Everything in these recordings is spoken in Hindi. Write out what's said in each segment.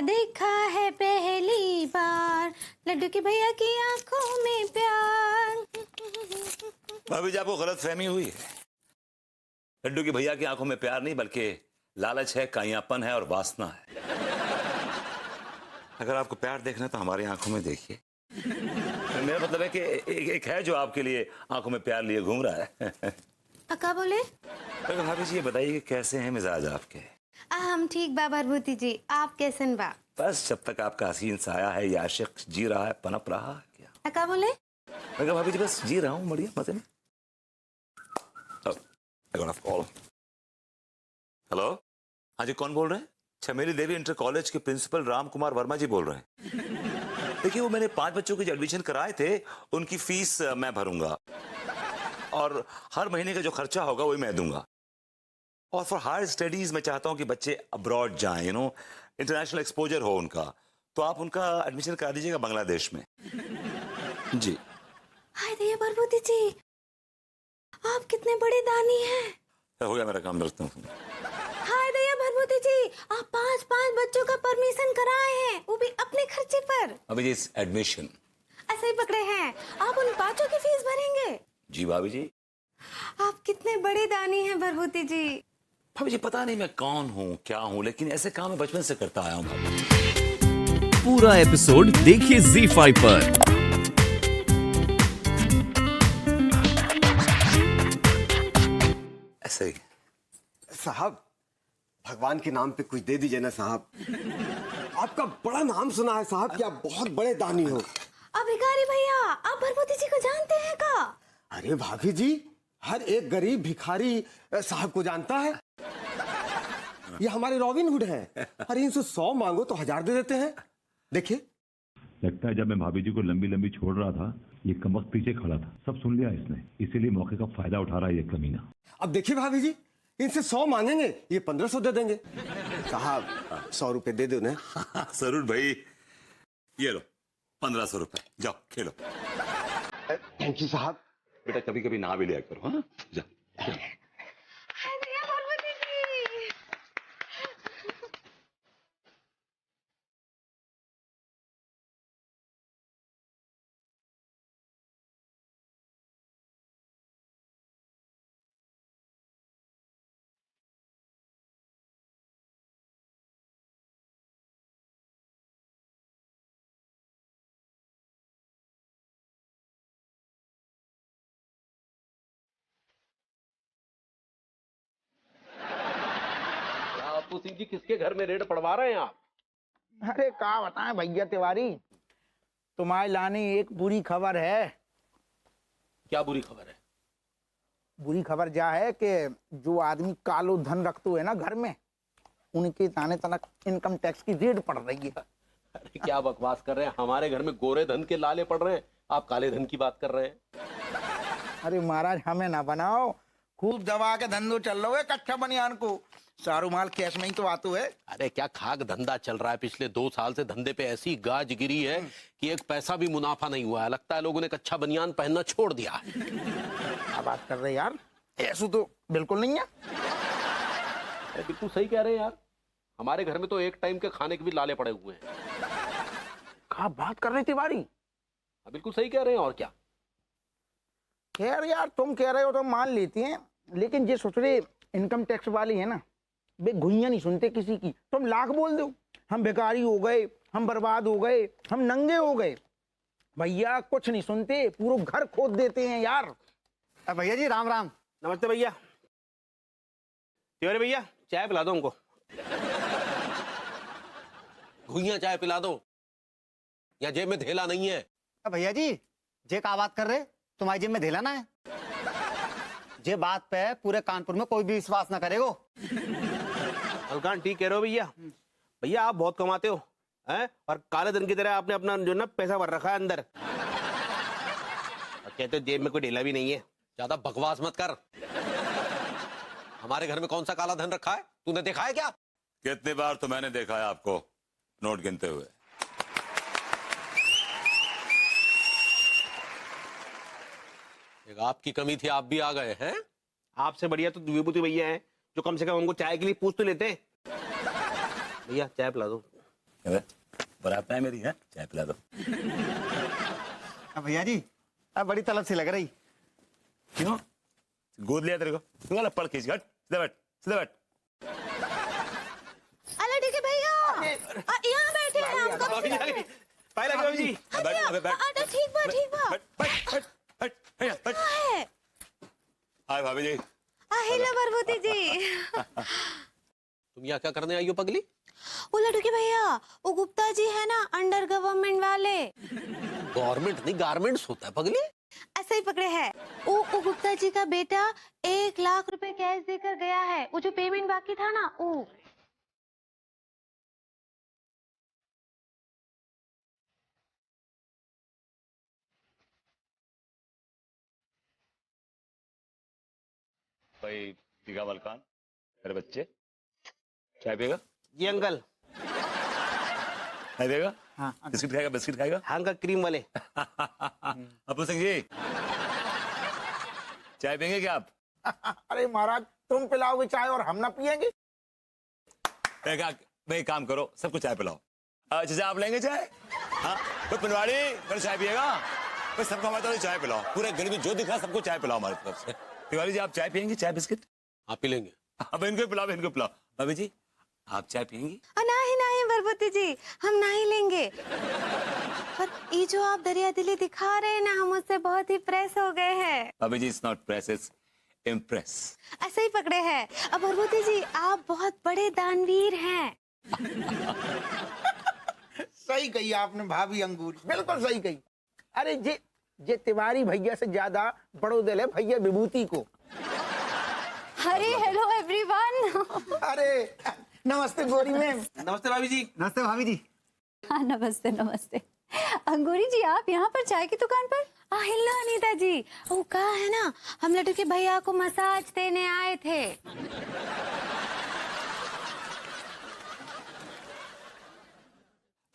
देखा है पहली बार, लड्डू की भैया की आंखों में प्यार। भाभी जी आपको गलत फहमी हुई है। लड्डू की भैया की आंखों में प्यार नहीं बल्कि लालच है, काइयापन है और वासना है। अगर आपको प्यार देखना है तो हमारी आंखों में देखिए। मेरा मतलब है कि एक है जो आपके लिए आंखों में प्यार लिए घूम रहा है। अक्का बोले तो भाभी जी ये बताइए कि कैसे हैं मिजाज आपके? हम ठीक बा भरभूति जी, आप कैसन बा? बस जब तक आपका हसीन साया है, ये आशिक जी रहा है, पनप रहा है क्या? अक्का बोले मैं कहा भाभी जी बस जी रहा हूँ बढ़िया मजे में। कॉल। हेलो, हाँ जी कौन बोल रहे हैं? छमेली देवी इंटर कॉलेज के प्रिंसिपल राम कुमार वर्मा जी बोल रहे हैं। देखिए वो मैंने 5 बच्चों के जो एडमिशन कराए थे उनकी फीस मैं भरूंगा और हर महीने का जो खर्चा होगा वही मैं दूंगा। और फॉर हायर स्टडीज मैं चाहता हूं कि बच्चे अब्रॉड जाएं, इंटरनेशनल एक्सपोजर हो उनका, तो आप उनका एडमिशन करा दीजिएगा बांग्लादेश में। जी। हाय दया भरभूति जी, आप कितने बड़े दानी हैं। हो गया मेरा काम, रखता हूँ। हाय दया भरभूति जी, आप 5 बच्चों का परमिशन कराए हैं, वो भी अपने खर्चे पर। अभी जी एडमिशन ऐसे ही पकड़े हैं, आप उन 5 की फीस भरेंगे? जी भाभी जी। आप कितने बड़े दानी हैं भरभूति जी। भाभी जी पता नहीं मैं कौन हूँ क्या हूँ, लेकिन ऐसे काम मैं बचपन से करता आया हूँ। पूरा एपिसोड देखिए ZEE5 पर। ऐसे ही साहब भगवान के नाम पे कुछ दे दीजिए ना साहब। आपका बड़ा नाम सुना है साहब कि आप बहुत बड़े दानी हो। अब भिखारी भैया, आप भरभूति जी को जानते हैं का? अरे भाभी जी, हर एक गरीब भिखारी साहब को जानता है। ये हमारे रॉबिन हुड हैं। अरे इनसे 100 मांगो तो 1000 दे देते हैं। देखिए लगता है जब मैं भाभी जी को लंबी लंबी छोड़ रहा था ये कमबख्त पीछे खड़ा था, सब सुन लिया इसने, इसीलिए मौके का फायदा उठा रहा है ये कमीना। अब देखिए भाभी जी, इनसे 100 मांगेंगे ये 1500 दे देंगे। साहब 100 रुपए दे दो ना। जरूर भाई, ये लो 1500 रुपए, जाओ खेलो। थैंक यू साहब। बेटा कभी कभी नहा भी लिया करो, हाँ जा। हाय दया भरभूति जी। बापू सिंह जी किसके घर में रेड पड़वा रहे हैं आप? अरे क्या बताएं भैया तिवारी, तुम्हारे लाने एक बुरी खबर है। क्या बुरी खबर है? बुरी खबर जा है कि जो आदमी कालो धन रखते है ना घर में, उनके ताने तनक इनकम टैक्स की रेड पड़ रही है। अरे क्या बकवास कर रहे हैं, हमारे घर में गोरे धन के लाले पड़ रहे हैं, आप काले धन की बात कर रहे हैं। अरे महाराज हमें ना बनाओ, खूब दबा के धंधो चल रहा है कच्चा बनियान को, सारू माल कैश में ही तो आतू है। अरे क्या खाक धंधा चल रहा है, पिछले 2 साल से धंधे पे ऐसी गाज गिरी है कि एक पैसा भी मुनाफा नहीं हुआ है। लगता है लोगों ने कच्चा बनियान पहनना छोड़ दिया है। क्या बात कर रहे यार, ऐसा तो बिल्कुल नहीं है। अरे बिल्कुल सही कह रहे हैं यार, हमारे घर में तो एक टाइम के खाने के भी लाले पड़े हुए हैं। क्या बात कर रहे तिवारी? बिल्कुल सही कह रहे हैं, और क्या। खैर यार तुम कह रहे हो तो मान लेती हैं, लेकिन ये सोच रहे इनकम टैक्स वाली है ना, बे घुइयां नहीं सुनते किसी की। तुम लाख बोल दो, हम बेकारी हो गए, हम बर्बाद हो गए, हम नंगे हो गए, भैया कुछ नहीं सुनते, पूरा घर खोद देते हैं यार। भैया जी राम राम। नमस्ते भैया। तिवारी भैया चाय पिला दो हमको। घुइयां चाय पिला दो, या जेब में धेला नहीं है? भैया जी जे का बात कर रहे, तुम्हारी जेब में धेला ना है? जे बात पे पूरे कानपुर में कोई भी विश्वास ना करेगो। हल्का ठीक कह रहे हो भैया। भैया आप बहुत कमाते हो हैं, और काले धन की तरह आपने अपना जो ना पैसा भर रखा है अंदर, और कहते हो जेब में कोई ढीला भी नहीं है। ज्यादा बकवास मत कर। हमारे घर में कौन सा काला धन रखा है, तूने देखा है क्या? कितनी बार तो मैंने देखा है आपको नोट गिनते हुए। एक आपकी कमी थी, आप भी आ गए हैं। आपसे बढ़िया तो विभूति भैया हैं, जो कम से कम हमको चाय के लिए पूछ तो लेते हैं। भैया चाय पिला दो। बरात है मेरी है, चाय पिला दो। भैया जी अब बड़ी तलब सी लग रही। क्यों? गोद लिया तेरे को, तू वाला पड़ खींच, हट, सीधा बैठ, सीधा बैठ। अरे ठीक है भैया, यहाँ बैठे हैं हम कब से। पहले भाभी जी, बैठ, अबे बैठ, ठीक बा ठीक बा। बैठ, बैठ, बैठ, बैठ, बैठ, बैठ। कहाँ है? हाय भाभी जी। हेलो भरभूति जी। तुम यहाँ क्या करने आई हो पगली? वो लड्डू के भैया, वो गुप्ता जी है ना अंडर गवर्नमेंट वाले। गवर्नमेंट नहीं गारमेंट्स होता है पगली। ऐसे ही पकड़े हैं। वो गुप्ता जी का बेटा 1 लाख रुपए कैश देकर गया है। वो जो पेमेंट बाकी था ना वो। भाई दिखा बलकान, मेरे बच्चे चाय पिएगा? जी अंकल। चाय पिएगा? हाँ बिस्किट खाएगा? बिस्किट खाएगा? हाँ अंकल क्रीम वाले। अपू सिंह जी, चाय पियेंगे क्या आप? अरे महाराज तुम पिलाओगे चाय और हम ना पियेंगे? भाई काम करो, सबको चाय पिलाओ। अच्छा आप लेंगे चाय? हाँ, कोई पनवाड़ी मेरे चाय पिएगा? कोई सबको हमारे तरफ चाय पिलाओ, पूरे गली में जो दिखा सबको चाय पिलाओ हमारी तरफ से। तिवारी जी आप चाय पियेंगे? चाय बिस्किट? आप पी लेंगे? अब इनको पिलाओ, इनको पिलाओ। भाभी जी आप चाय पियेंगी? नहीं नहीं भरभूति जी, हम नहीं लेंगे। पर ये जो आप दरिया दिली दिखा रहे हैं ना, हम उससे बहुत ही प्रेस हो गए हैं। भाभी जी it's not press, it's impress. ऐसे ही पकड़े हैं। अब भरभूति जी आप बहुत बड़े दानवीर हैं। सही कही आपने भाभी अंगूरी, बिल्कुल सही कही। अरे जे तिवारी भैया से ज्यादा बड़ो दिल है भैया विभूति को। अरे हेलो एवरीवन। अरे नमस्ते गोरी मैम। नमस्ते भाभी जी। नमस्ते भाभी जी। हाँ नमस्ते नमस्ते। अंगूरी जी आप यहाँ पर चाय की दुकान पर? हेलो अनीता जी, वो कहा है ना हम लड्डू के भैया को मसाज देने आए थे।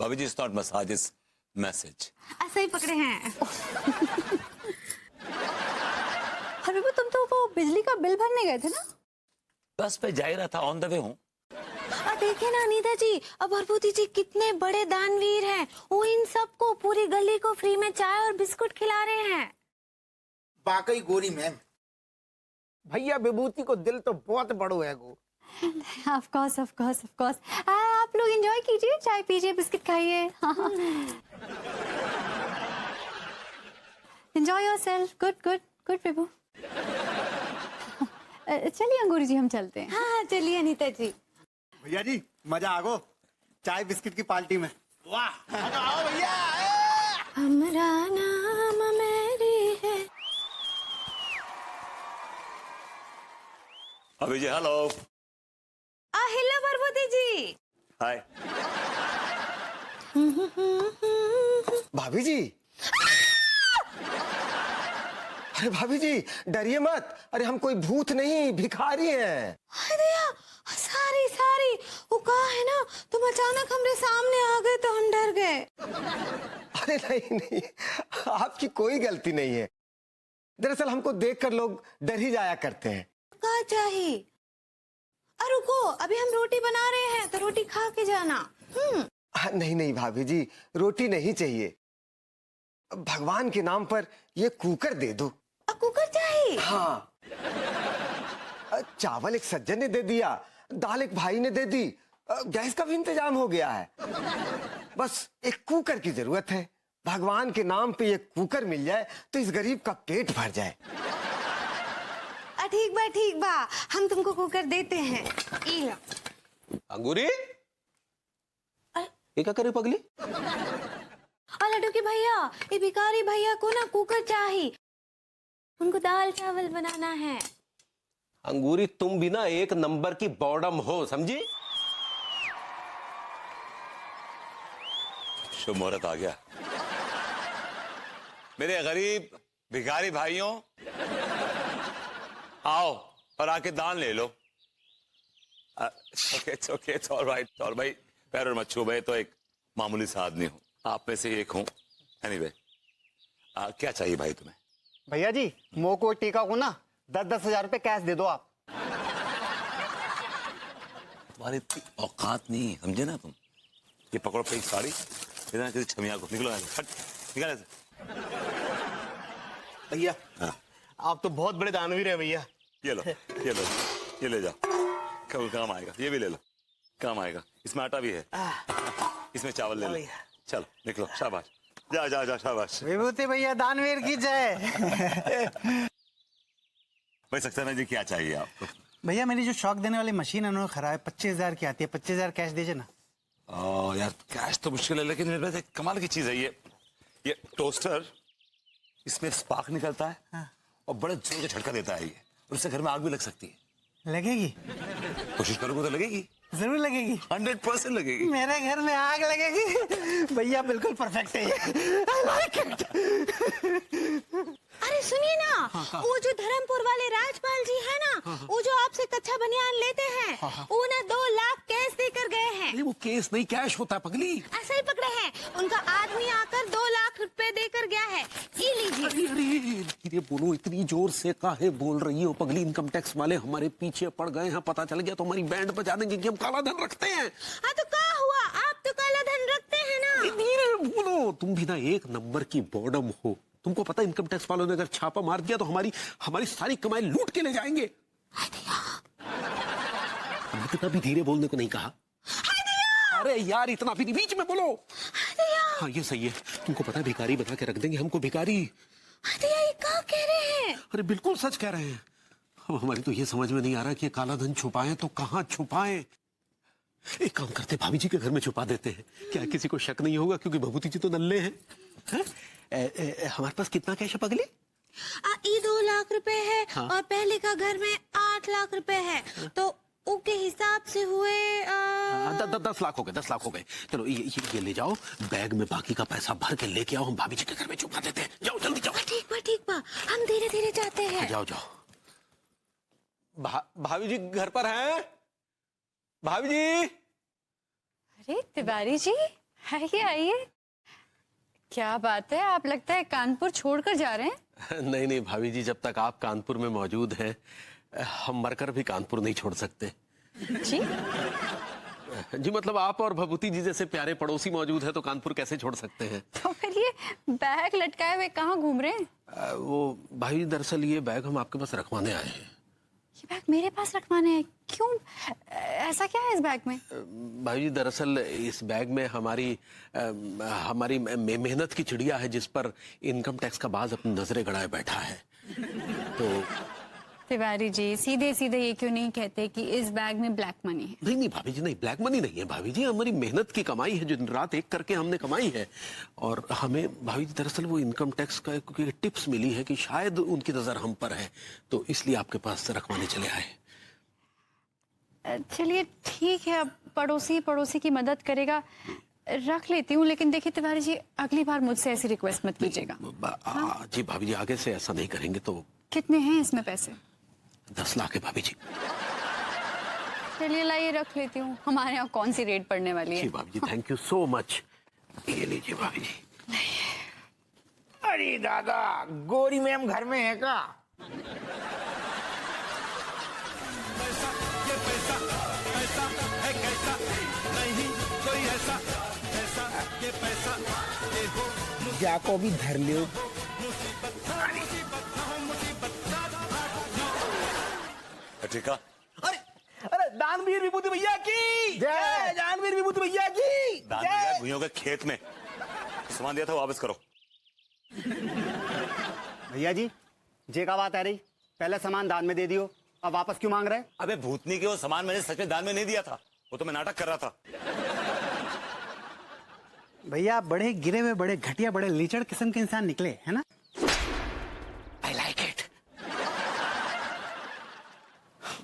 भाभी जी it's not massage, it's message. ऐसे ही पकड़े हैं। अरे वो तुम तो वो बिजली का बिल भरने गए थे ना? बस पे जा ही रहा था, ऑन द वे हूँ। देखिए ना अनीता जी, अब भरभूति जी कितने बड़े दानवीर हैं। वो इन सबको पूरी गली को फ्री में चाय और बिस्कुट खिला रहे हैं। वाकई गोरी मैम, भैया विभूति को दिल तो बहुत बड़ो है गो। Of course of course of course. आप लोग एंजॉय कीजिए, चाय पीजिए, बिस्किट खाइए। Enjoy yourself. Good good good Vibhu. चलिए अंगूरी जी हम चलते हैं। हाँ चलिए अनीता जी। भैया जी मजा आ गो चाय बिस्किट की पार्टी में। वाह आओ भैया। हमारा नाम मेरी है। भाभी जी हेलो। हेलो भरभूति जी। हाय। भाभी जी, अरे भाभी जी डरिए मत। अरे हम कोई भूत नहीं, भिखारी हैं। सारी सारी वो कहा है ना, तुम अचानक हमरे सामने आ गए तो हम डर गए। अरे नहीं नहीं, आपकी कोई गलती नहीं है। दरअसल हमको देखकर लोग डर ही जाया करते हैं। क्या चाहिए? रुको अभी हम रोटी बना रहे हैं तो रोटी खा के जाना। नहीं नहीं भाभी जी, रोटी नहीं चाहिए। भगवान के नाम पर ये कुकर दे दो। कुकर चाहिए? हाँ। चावल एक सज्जन ने दे दिया, दाल एक भाई ने दे दी, गैस का भी इंतजाम हो गया है। बस एक कुकर की जरूरत है। भगवान के नाम पे ये कुकर मिल जाए तो इस गरीब का पेट भर जाए। ठीक बा हम तुमको कुकर देते हैं। ये लो। अंगूरी ये क्या करे पगली? लड्डू के भैया, ये भिखारी भैया को ना कुकर चाहिए, उनको दाल चावल बनाना है। अंगूरी तुम भी ना एक नंबर की बॉर्डम हो, समझी? शुभ मुहूर्त आ गया। मेरे गरीब भिखारी भाइयों, आओ और आके दान ले लो। ओके ऑलराइट भाई, पैर और मत छू, भाई तो एक मामूली सा आदमी हूं, आप में से एक हूं। एनीवे क्या चाहिए भाई तुम्हें? भैया जी मोको टीका को ना 10-10 हजार रुपए कैश दे दो आप। तुम्हारी इतनी औकात नहीं, समझे ना तुम? ये पकड़ो अपनी साड़ी, इधर किसी छमिया को निकलो यहाँ से, हट, निकल यहाँ से। भैया हाँ। आप तो बहुत बड़े दानवीर हैं भैया। ये लो, ये लो, ये ले जाओ, कब काम आएगा। ये भी ले लो, काम आएगा। इसमें आटा भी है, इसमें चावल ले लो। चलो निकलो, शाबाश, जा जा जा, शाबाश। विभूति भैया दानवीर की जय। भाई सक्सेना जी क्या चाहिए आपको? भैया मेरी जो शौक देने वाली मशीन है उन्होंने खराब है, 25,000 की आती है, 25,000 कैश दीजिए ना। यार कैश तो मुश्किल है, लेकिन मेरे पास एक कमाल की चीज है। ये टोस्टर, इसमें स्पार्क निकलता है। हाँ। और बड़े जोर से झटका देता है ये, और उससे घर में आग भी लग सकती है। लगेगी? कोशिश करोगे तो लगेगी, जरूर लगेगी, 100% लगेगी। मेरे घर में आग लगेगी। भैया बिल्कुल परफेक्ट है ये। I like it। अरे सुनिए ना, वो जो धर्मपुर वाले राजपाल जी है ना, वो जो आपसे कच्चा बनियान लेते हैं, वो ना 2 लाख कैश देकर गए हैं। अरे वो केस नहीं, कैश होता है पगली। ऐसा ही पकड़े हैं, उनका आदमी आकर 2 लाख रुपए देकर गया है। ये लीजिए। अरे अरे धीरे बोलो, इतनी जोर से काहे बोल रही हो पगली? इनकम टैक्स वाले हमारे पीछे पड़ गए हैं, पता चल गया तो हमारी बैंड बजा देंगे कि हम काला धन रखते हैं। हाँ तो क्या हुआ, आप तो काला धन रखते हैं ना। धीरे बोलो, तुम भी ना एक नंबर की बॉडम हो। तुमको पता है इनकम टैक्स वालों ने अगर छापा मार दिया तो हमारी सारी कमाई लूट के ले जाएंगे। हमने कितना भी धीरे बोलने को नहीं कहा। अरे यार इतना भी नहीं, बीच में बोलो। हाँ ये सही है, तुमको पता है भिखारी बना के रख देंगे हमको, भिखारी। ये क्या कह रहे हैं? अरे बिल्कुल सच कह रहे हैं। अब हमारी तो ये समझ में नहीं आ रहा कि काला धन छुपाएं तो कहाँ छुपाएं। एक काम करते, भाभी जी के घर में छुपा देते हैं, क्या किसी को शक नहीं होगा? क्योंकि भभूति जी तो नल्ले हैं। हमारे पास कितना कैश है पगली? ये 2 लाख रुपए है। हाँ। और पहले का घर में 8 लाख रुपए है। तो उसके हिसाब से हुए 10 लाख हो गए, 10 लाख हो गए। चलो ये ले जाओ, बैग में बाकी का पैसा भर के लेके आओ, हम भाभी जी के घर में छुपा देते हैं। जाओ जल्दी जाओ। ठीक बा, हम धीरे धीरे जाते हैं। जाओ जाओ। भाभी जी घर पर हैं? भाभी जी। अरे तिवारी जी, आइए आइए। क्या बात है, आप लगता है कानपुर छोड़कर जा रहे हैं? नहीं नहीं भाभी जी, जब तक आप कानपुर में मौजूद हैं हम मरकर भी कानपुर नहीं छोड़ सकते। जी जी मतलब आप और भभूति जी जैसे प्यारे पड़ोसी मौजूद है तो कानपुर कैसे छोड़ सकते हैं? तो फिर ये बैग लटकाए हुए कहाँ घूम रहे हैं? वो भाई दरअसल ये बैग हम आपके पास रखवाने आए हैं। ये बैग मेरे पास रखवाने हैं? क्यों, ऐसा क्या है इस बैग में? भाई जी दरअसल इस बैग में हमारी मेहनत की चिड़िया है, जिस पर इनकम टैक्स का बाज अपनी नजरें गड़ाए बैठा है। तो तिवारी जी सीधे सीधे ये क्यों नहीं कहते कि इस बैग में ब्लैक मनी है? नहीं नहीं भाभी जी, नहीं ब्लैक मनी नहीं है भाभी जी, हमारी मेहनत की कमाई है जो दिन रात एक करके हमने कमाई है। और हमें भाभी जी दरअसल वो इनकम टैक्स का एक टिप्स मिली है कि शायद उनकी नजर हम पर है, तो इसलिए आपके पास रखवाने चले आए। चलिए ठीक है, अब पड़ोसी की मदद करेगा, रख लेती हूँ। लेकिन देखिए तिवारी जी, अगली बार मुझसे ऐसी रिक्वेस्ट मत कीजिएगा। जी भाभी जी आगे से ऐसा नहीं करेंगे। तो कितने हैं इसमें पैसे? 10 लाख है भाभी जी। चलिए लाइए, रख लेती हूँ, हमारे यहाँ कौन सी रेट पड़ने वाली है। जी भाभी जी थैंक यू सो मच। ये लीजिए भाभी जी। अरे दादा, गोरी मैम घर में है का? जाको भी धर लियो। ठीक है। अरे दानवीर विभूति भैया की जय, दानवीर विभूति भैया की दान भूइयों के खेत में सामान दिया था वापस करो। भैया जी जे का बात आ रही, पहले सामान दान में दे दियो, अब वापस क्यों मांग रहे? अबे भूतनी के वो सामान मैंने सच में दान में नहीं दिया था, वो तो मैं नाटक कर रहा था। भैया बड़े गिरे हुए, बड़े घटिया, बड़े लीचड़ किस्म के इंसान निकले, है ना? I like it.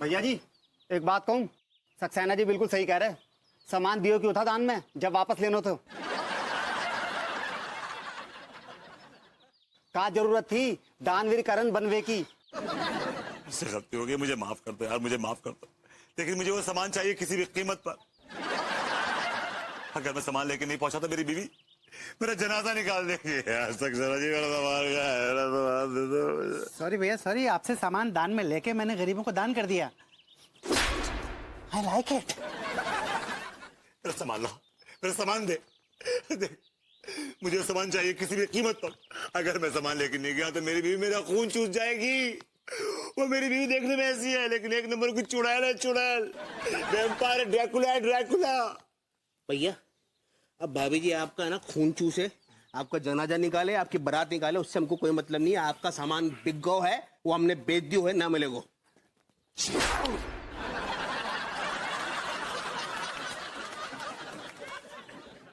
भैया जी एक बात कहूँ, सक्सेना जी बिल्कुल सही कह रहे, सामान दियो क्यों था दान में जब वापस लेना तो? क्या जरूरत थी दानवीर करण बनवे की? मुझसे गलती हो गई, मुझे माफ कर दो यार, मुझे माफ कर दो, लेकिन मुझे वो सामान चाहिए किसी भी कीमत पर। अगर मैं सामान लेके नहीं पहुंचा तो मेरी बीवी मेरा जनाजा निकाल देगी यार। सक्सेना जी मेरा सामान क्या है, मेरा सामान दे दो। सॉरी भैया सॉरी, आपसे सामान दान में लेके मैंने गरीबों को दान कर दिया। I like it. मेरा सामान लो, मेरा सामान दे। देख, मुझे वो सामान चाहिए किसी भी कीमत पर। अगर मैं सामान लेके नहीं गया तो मेरी बीवी मेरा खून चूस जाएगी। वो मेरी बीवी देखने में ऐसी है लेकिन एक नंबर की चुड़ैल है, चुड़ैल। वैम्पायर, ड्रैकुला है, ड्रैकुला। भैया अब भाभी जी आपका है ना खून चूसे, आपका जनाजा निकाले, आपकी बारात निकाले, उससे हमको कोई मतलब नहीं है। आपका सामान बिक गो है, वो हमने बेच दियो है, ना मिलेगो।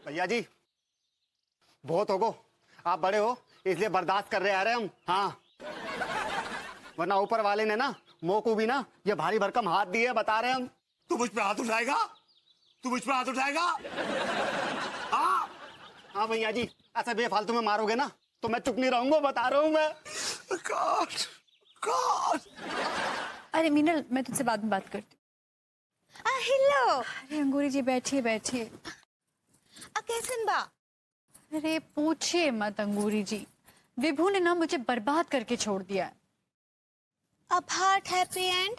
भैया जी बहुत होगो, आप बड़े हो इसलिए बर्दाश्त कर रहे आ रहे हम। हाँ, वरना ऊपर वाले ने ना मोह को भी ना ये भारी भरकम हाथ दिए, बता रहे हम। तू मुझ पे हाथ उठाएगा? तू मुझ पे हाथ उठाएगा? हाँ हाँ भैया जी, ऐसे बेफालतू में मारोगे ना तो मैं चुप नहीं रहूंगा, बता रहा हूँ मैं। God, God. अरे मीनल, मैं तुझसे बाद में बात करती हूँ। हेलो। अरे अंगूरी जी बैठिए बैठिए। कैसन बा? अरे पूछिए मत अंगूरी जी, विभू ने ना मुझे बर्बाद करके छोड़ दिया है। अब हार्ट हैप्पी एंड?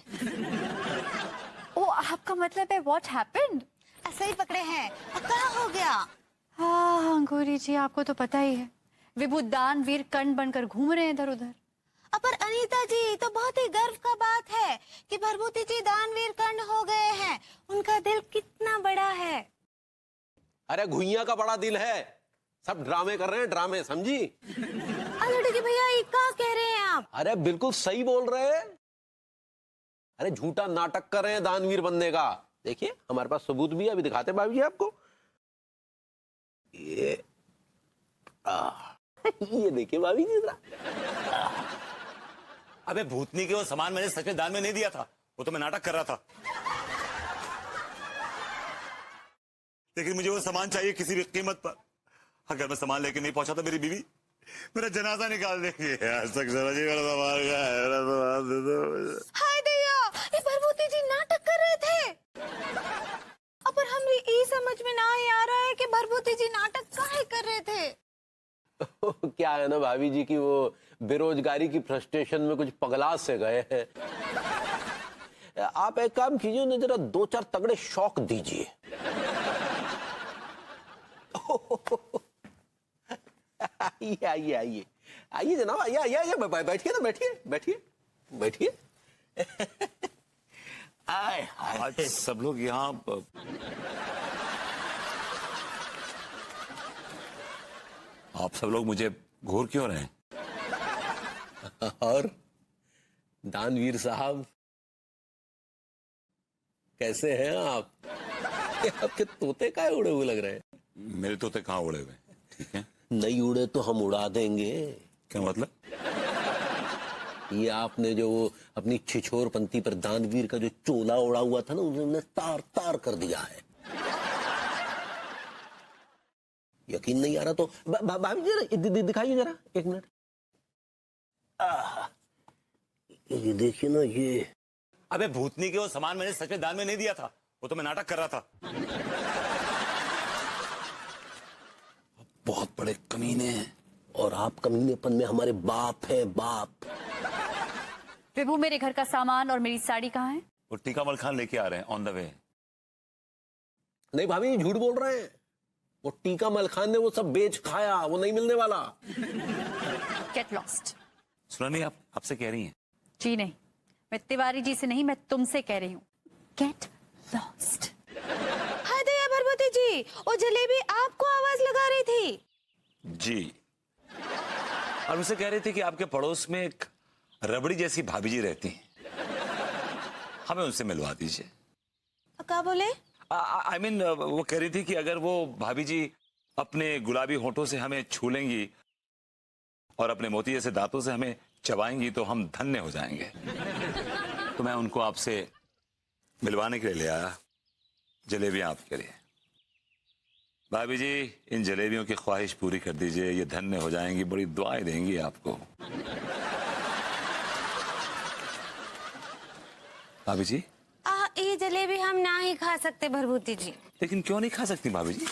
ओ आपका मतलब है व्हाट हैपेंड? ऐसा ही पकड़े हैं। अब क्या हो गया? हाँ अंगूरी जी, आपको तो पता ही है, विभू दानवीर कर्ण बनकर घूम रहे हैं इधर उधर। पर अनीता जी, तो बहुत ही गर्व का बात है कि भरभूति जी दानवीर कर्ण हो गए हैं। उनका दिल कितना बड़ा है। अरे घुइया का बड़ा दिल है, सब ड्रामे कर रहे हैं, ड्रामे, समझी? लड़की भैया, ये क्या कह रहे हैं आप? अरे बिल्कुल सही बोल रहे हैं। अरे झूठा नाटक कर रहे हैं दानवीर बनने का। देखिए हमारे पास सबूत भी है, अभी दिखाते हैं भाभी जी आपको। ये ये देखिए भाभी जी जरा। अबे भूतनी के वो सामान मैंने सच में दान में नहीं दिया था, वो तो मैं नाटक कर रहा था। लेकिन मुझे वो सामान चाहिए किसी भी कीमत पर। अगर मैं सामान लेके नहीं पहुंचा तो मेरी बीवी मेरा जनाजा निकाल देंगे। हाय दया, ये भरभूति जी नाटक कर रहे थे। पर हमरे ये समझ में ना ही आ रहा है कि भरभूति जी नाटक काहे कर रहे थे। क्या है ना भाभी जी की वो बेरोजगारी की फ्रस्ट्रेशन में कुछ पगला से गए हैं। आप एक काम कीजिए, उन्हें जरा 2-4 तगड़े शौक दीजिए। आइए आइए आइए आइए जनाब, आइए आइए आइए, बैठिए ना, बैठिए बैठिए बैठिए। आए आज सब लोग यहाँ आप सब लोग मुझे घूर क्यों रहे हैं? और दानवीर साहब कैसे हैं आप? आपके तोते काहे उड़े हुए लग रहे हैं? मेरे तोते कहाँ उड़े हुए? ठीक है, नहीं उड़े तो हम उड़ा देंगे। क्या मतलब? ये आपने जो अपनी छिछोरपंथी पर दानवीर का जो चोला उड़ा हुआ था ना, उन्होंने तार तार कर दिया है। यकीन नहीं आ रहा तो भाभी जरा दिखाइए जरा, 1 मिनट। ये देखिए ना, ये अबे भूतनी के वो सामान मैंने सच में दान में नहीं दिया था, वो तो मैं नाटक कर रहा था। बहुत बड़े कमीने हैं, और आप कमीनेपन में हमारे बाप है, बाप। विभू, मेरे घर का सामान और मेरी साड़ी कहाँ है? वो टीकामल खान लेके आ रहे हैं, ऑन द वे। नहीं भाभी, झूठ बोल रहे हैं। वो टीकामल खान ने वो सब बेच खाया, वो नहीं मिलने वाला। Get lost. सुना नहीं आप? आपसे कह रही हैं। जी नहीं, मैं तिवारी जी से नहीं, मैं तुमसे कह रही हूँ। Get lost. हाय दया भरभूति जी, वो जलेबी आपको आवाज लगा रही थी। जी, और मुझसे कह रहे थे कि आपके पड़ोस में एक रबड़ी जैसी भाभी जी रहती हैं, हमें उनसे मिलवा दीजिए। क्या बोले? आई मीन वो कह रही थी कि अगर वो भाभी जी अपने गुलाबी होठों से हमें छू लेंगी और अपने मोती जैसे दांतों से हमें चबाएंगी तो हम धन्य हो जाएंगे। तो मैं उनको आपसे मिलवाने के लिए ले आया, जलेबियां आपके लिए। भाभी जी, इन जलेबियों की ख्वाहिश पूरी कर दीजिए, ये धन्य हो जाएंगी, बड़ी दुआएं देंगी आपको। भाभी जी, ये जलेबी हम ना ही खा सकते भरभूति जी। लेकिन क्यों नहीं खा सकती भाभी जी?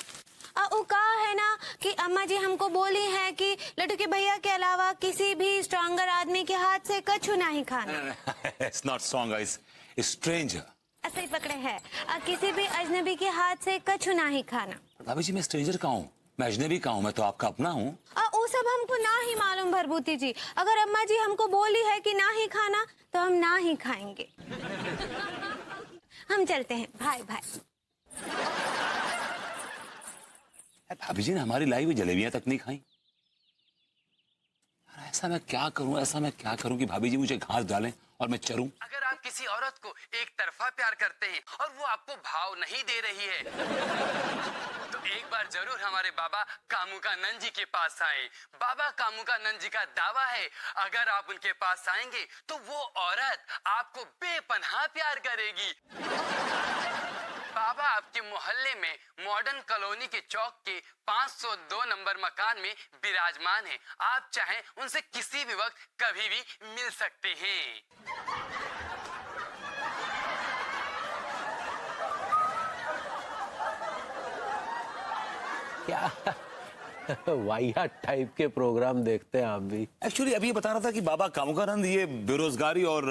वो कहा है ना कि अम्मा जी हमको बोली है कि लड्डू के भैया के अलावा किसी भी स्ट्रॉन्गर आदमी के हाथ से कछु नहीं खाना। It's not strong, it's stranger. ऐसे ही पकड़े हैं, किसी भी अजनबी के हाथ से कछु नहीं खाना। भाभी जी मैं स्ट्रेंजर का हूँ, मैं अजनबी का हूँ, मैं तो आपका अपना हूँ। वो सब हमको ना ही मालूम भरभूति जी। अगर अम्मा जी हमको बोली है कि ना ही खाना तो हम ना ही खाएंगे। हम चलते हैं भाई भाई। भाभी जी ने हमारी लाई हुई जलेबियां तक नहीं खाई। यार ऐसा मैं क्या करूं कि भाभी जी मुझे घास डालें और मैं चरूं। अगर आप किसी औरत को एक तरफा प्यार करते हैं और वो आपको भाव नहीं दे रही है तो एक बार जरूर हमारे बाबा कामुकानंद जी के पास आए। बाबा कामुकानंद जी का दावा है अगर आप उनके पास आएंगे तो वो औरत आपको बेपनाह प्यार करेगी। बाबा आपके मोहल्ले में मॉडर्न कॉलोनी के चौक के 502 नंबर मकान में विराजमान हैं। आप चाहें उनसे किसी भी वक्त कभी भी मिल सकते हैं। क्या वाहियात टाइप के प्रोग्राम देखते हैं आप भी। एक्चुअली अभी ये बता रहा था कि बाबा कामुकानंद ये बेरोजगारी और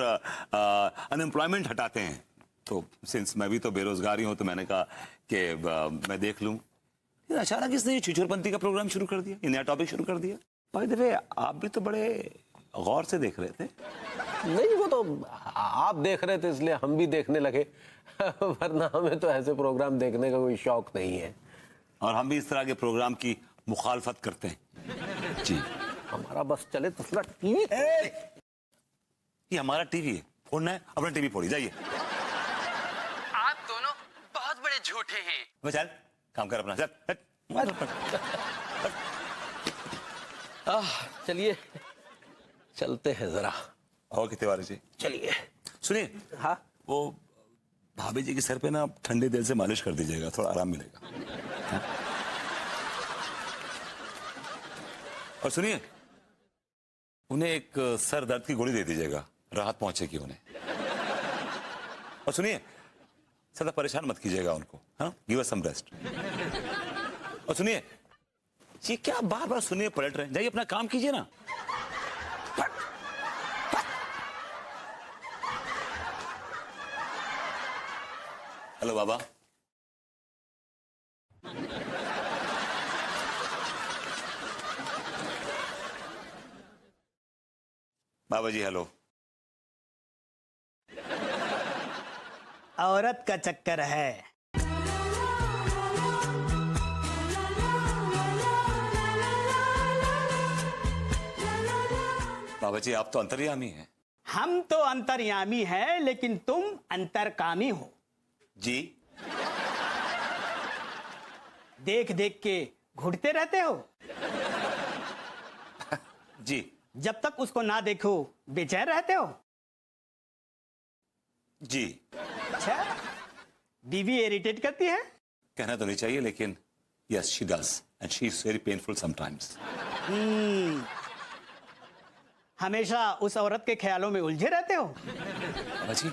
अनएम्प्लॉयमेंट हटाते हैं। तो सिंस मैं भी तो बेरोजगारी हूं तो मैंने कहा कि मैं देख लूं। फिर अचानक इसने छिछोरपंथी का प्रोग्राम शुरू कर दिया, ये नया टॉपिक शुरू कर दिया। बाय द वे आप भी तो बड़े गौर से देख रहे थे। नहीं वो तो आप देख रहे थे इसलिए हम भी देखने लगे वरना हमें तो ऐसे प्रोग्राम देखने का कोई शौक नहीं है। और हम भी इस तरह के प्रोग्राम की मुखालफत करते हैं जी। हमारा बस चले तो टीवी। ये हमारा टीवी है, फोड़ना है अपना टीवी फोड़ी जाइए। आप दोनों बहुत बड़े झूठे हैं। मैं चल काम कर अपना, चल। चलिए चलते हैं जरा। और तिवारी जी चलिए। सुनिए, हाँ वो भाभी जी के सर पे ना ठंडे तेल से मालिश कर दीजिएगा, थोड़ा आराम मिलेगा। हाँ? और सुनिए, उन्हें एक सर दर्द की गोली दे दीजिएगा, राहत पहुंचेगी उन्हें। और सुनिए, ज्यादा परेशान मत कीजिएगा उनको। हाँ, गिव अस सम रेस्ट। और सुनिए, ये क्या बार बार सुनिए पलट रहे हैं, जाइए अपना काम कीजिए ना। हेलो बाबा। बाबा जी हेलो। औरत का चक्कर है। बाबा जी आप तो अंतर्यामी हैं। हम तो अंतर्यामी हैं लेकिन तुम अंतरकामी हो। जी देख देख के घुटते रहते हो। जी जब तक उसको ना देखो बेचैन रहते हो। जी। अच्छा, बीवी इरिटेट करती है? कहना तो नहीं चाहिए लेकिन yes she does and she is very painful sometimes. हमेशा उस औरत के ख्यालों में उलझे रहते हो। बाबा जी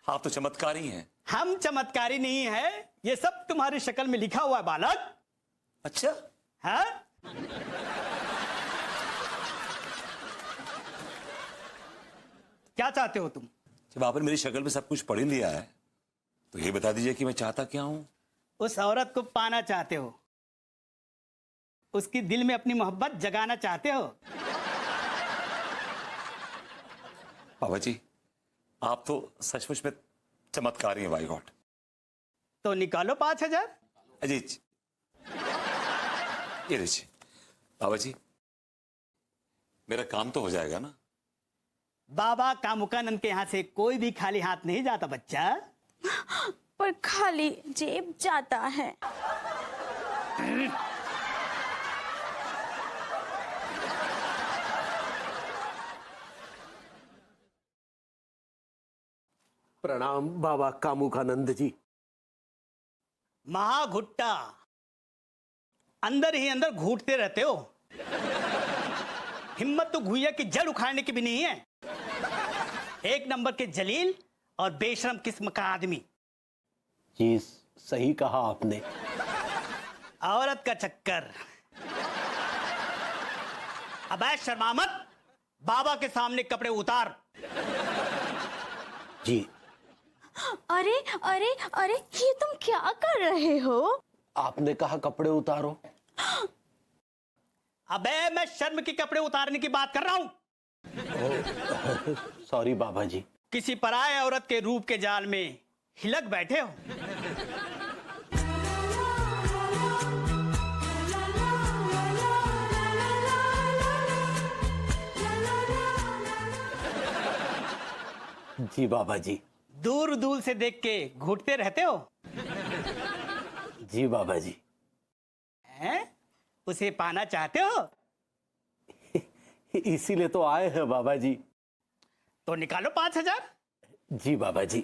आप तो चमत्कारी हैं। हम चमत्कारी नहीं है, ये सब तुम्हारी शक्ल में लिखा हुआ है बालक। अच्छा हाँ? क्या चाहते हो तुम? जब आपने मेरी शक्ल में सब कुछ पढ़ ही लिया है तो ये बता दीजिए कि मैं चाहता क्या हूं। उस औरत को पाना चाहते हो, उसकी दिल में अपनी मोहब्बत जगाना चाहते हो। बाबा जी आप तो सचमुच में चमत्कारी हैं, बाय गॉड। तो निकालो 5,000। अजी ये लीजिए बाबा जी, मेरा काम तो हो जाएगा ना। बाबा कामुकानंद के यहाँ से कोई भी खाली हाथ नहीं जाता बच्चा। पर खाली जेब जाता है। प्रणाम बाबा कामुकानंद जी। महाघुट्टा, अंदर ही अंदर घूटते रहते हो। हिम्मत तो घुइया की जड़ उखाड़ने की भी नहीं है। एक नंबर के जलील और बेशरम किस्म का आदमी। जी सही कहा आपने। औरत का चक्कर। अबे शर्मा मत, बाबा के सामने कपड़े उतार। जी। अरे अरे अरे ये तुम क्या कर रहे हो? आपने कहा कपड़े उतारो। अबे मैं शर्म के कपड़े उतारने की बात कर रहा हूं। सॉरी बाबा जी। किसी पराये औरत के रूप के जाल में हिलक बैठे हो। जी बाबा जी। दूर दूर से देख के घुटते रहते हो। जी बाबा जी। हैं? उसे पाना चाहते हो? इसीलिए तो आए हैं बाबा जी। तो निकालो 5,000। जी बाबा जी।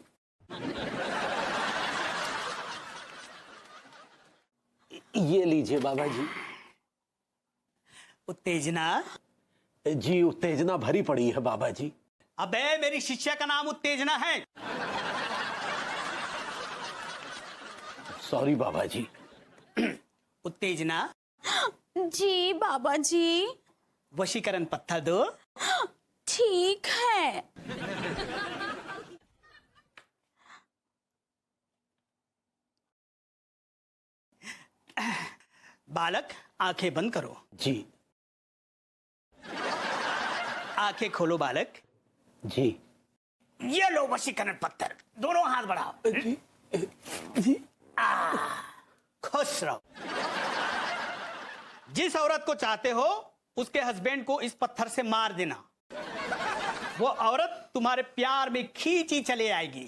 ये लीजिए बाबा जी। उत्तेजना? जी उत्तेजना भरी पड़ी है बाबा जी। अबे मेरी शिष्या का नाम उत्तेजना है। सॉरी बाबा जी। उत्तेजना? जी बाबा जी। वशीकरण पत्थर दो। ठीक है। बालक आंखें बंद करो। जी। आंखें खोलो बालक। जी। ये लो वशीकरण पत्थर, दोनों हाथ बढ़ाओ। जी। खुश रहो। जिस औरत को चाहते हो उसके हस्बैंड को इस पत्थर से मार देना। वो औरत तुम्हारे प्यार में खींची चले आएगी।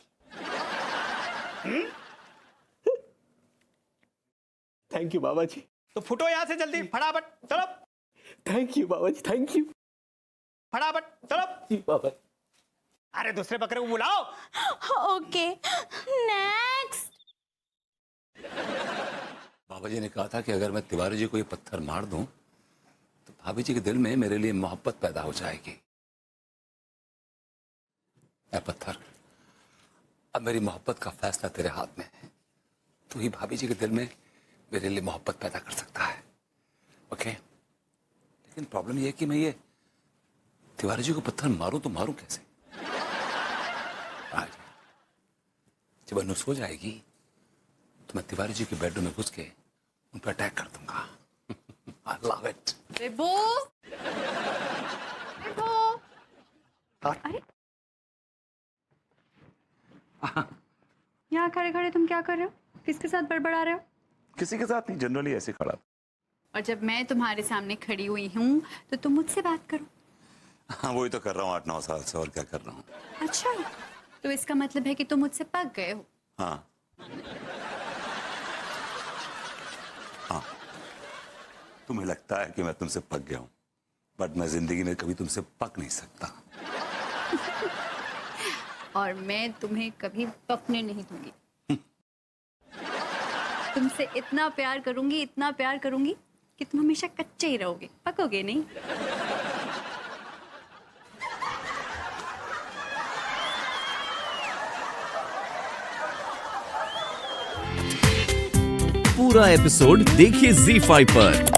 थैंक यू बाबा जी। तो फुटो यहां से जल्दी, फटाफट चलो। थैंक यू बाबा जी। Thank you. फटाफट चलो। जी बाबा। अरे दूसरे बकरे को बुलाओ। Okay next. बाबा जी ने कहा था कि अगर मैं तिवारी जी को ये पत्थर मार दूं तो भाभी जी के दिल में मेरे लिए मोहब्बत पैदा हो जाएगी। ऐ पत्थर, अब मेरी मोहब्बत का फैसला तेरे हाथ में है। तू ही भाभी जी के दिल में मेरे लिए मोहब्बत पैदा कर सकता है। ओके? लेकिन प्रॉब्लम यह है कि मैं ये तिवारी जी को पत्थर मारूं तो मारूं कैसे? आज जब अनु सो जाएगी तो मैं तिवारी जी के बेडरूम में घुस के उन पर अटैक कर दूंगा। I love it. विभू, विभू। अरे यहाँ खड़े खड़े तुम क्या कर रहे हो? किसके साथ बड़बड़ा रहे हो? किसी के साथ नहीं, जनरली ऐसे खड़ा। और जब मैं तुम्हारे सामने खड़ी हुई हूँ तो तुम मुझसे बात करो। हाँ वही तो कर रहा हूँ 8-9 साल से, और क्या कर रहा हूँ। अच्छा, तो इसका मतलब है कि तुम मुझसे पक गए हो। हाँ हाँ, तुम्हें लगता है कि मैं तुमसे पक गया हूँ, बट मैं जिंदगी में कभी तुमसे पक नहीं सकता। और मैं तुम्हें कभी पकने नहीं दूंगी। तुमसे इतना प्यार करूंगी, इतना प्यार करूंगी कि तुम हमेशा कच्चे ही रहोगे, पकोगे नहीं। पूरा एपिसोड देखिए ZEE5 पर।